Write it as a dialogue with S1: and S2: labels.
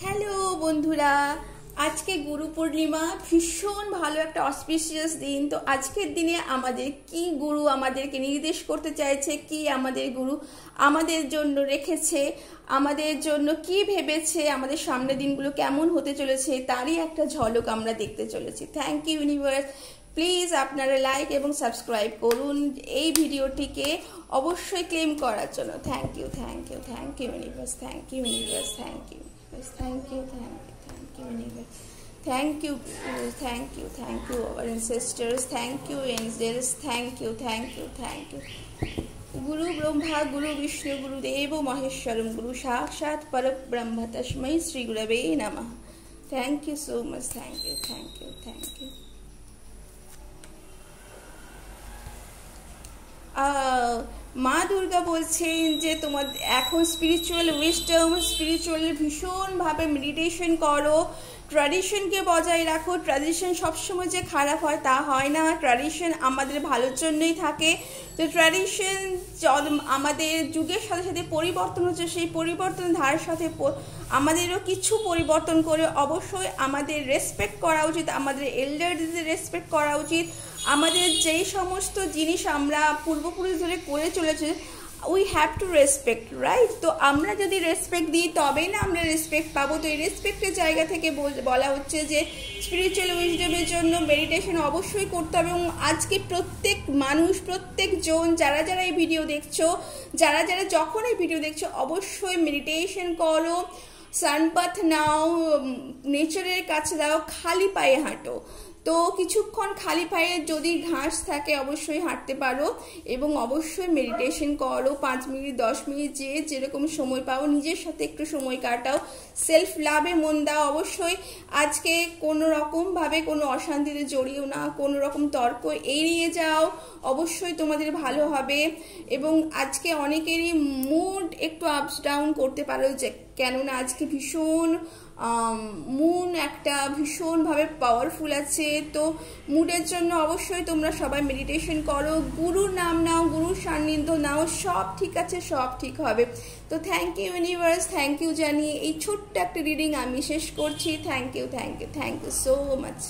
S1: Hello বন্ধুরা, আজকে গুরু পূর্ণিমা, ভীষণ ভালো একটা অসপিশিয়াস দিন। তো আজকের দিনে আমাদের কি গুরু আমাদেরকে নির্দেশ করতে চাইছে, কি আমাদের গুরু আমাদের জন্য রেখেছে, আমাদের জন্য কি ভেবেছে, আমাদের সামনের দিনগুলো কেমন হতে চলেছে, তারই একটা ঝলক আমরা দেখতে চলেছি। Thank you universe. প্লিজ আপনারা লাইক এবং সাবস্ক্রাইব করুন এই ভিডিওটিকে অবশ্যই ক্লেম করার জন্য। Thank you, thank you, thank you universe, thank you universe, thank you, thank you, thank you, thank you universe, thank you, thank you, thank you our ancestors, thank you angels, thank you, thank you, thank you. गुरु ब्रह्मा गुरु विष्णु गुरु देव महेश्वरम गुरु साक्षात परब्रह्म तस्मै श्री गुरवे नमः। Thank you so much, thank you, thank you, thank you. মা দুর্গা বলছেন যে তোমার এখন স্পিরিচুয়াল উইজডম, স্পিরিচুয়াল ভীষণভাবে মেডিটেশন করো, ট্র্যাডিশনকে বজায় রাখো। ট্র্যাডিশন সবসময় যে খারাপ হয় তা হয় না, ট্র্যাডিশন আমাদের ভালোর জন্যই থাকে। তো ট্র্যাডিশন আমাদের যুগের সাথে সাথে পরিবর্তন হচ্ছে, সেই পরিবর্তন ধারার সাথে আমাদেরও কিছু পরিবর্তন করে অবশ্যই আমাদের রেসপেক্ট করা উচিত, আমাদের এল্ডারদের রেসপেক্ট করা উচিত। আমাদের যেই সমস্ত জিনিস আমরা পূর্বপুরুষ ধরে করে চলেছে, we have to respect, right? তো আমরা যদি রেসপেক্ট দিই তবেই না আমরা রেসপেক্ট পাবো। তো এই রেসপেক্টের জায়গা থেকে বলা হচ্ছে যে স্পিরিচুয়াল উইজডমের জন্য মেডিটেশন অবশ্যই করতে হবে। এবং আজকে প্রত্যেক মানুষ, প্রত্যেকজন যারা যারা এই ভিডিও দেখছো, যারা যারা যখন এই ভিডিও দেখছো, অবশ্যই মেডিটেশন করো, সানবাথ নাও, নেচারের কাছে দাও, খালি পায়ে হাঁটো। তো কিছুক্ষণ খালি পায়ে যদি ঘাস থাকে অবশ্যই হাঁটতে পারো এবং অবশ্যই মেডিটেশন করো 5 মিনিট 10 মিনিট, যে যেরকম সময় পাও নিজের সাথে একটু সময় কাটাও, সেলফ লাভে মন দাও। অবশ্যই আজকে কোনো রকমভাবে কোনো অশান্তিতে জড়িয়েও না, কোনো রকম তর্ক এড়িয়ে যাও, অবশ্যই তোমাদের ভালো হবে। এবং আজকে অনেকেরই মুড একটু আপস ডাউন করতে পারো, যে কেননা আজকে ভীষণ মুন একটা ভীষণভাবে পাওয়ারফুল আছে। তো মুডের জন্য অবশ্যই তোমরা সবাই মেডিটেশন করো, গুরুর নাম নাও, গুরুর সান্নিধ্য নাও, সব ঠিক আছে, সব ঠিক হবে। তো thank you universe, thank you জানিয়ে এই ছোট্ট একটা রিডিং আমি শেষ করছি। Thank you, thank you, thank you so much.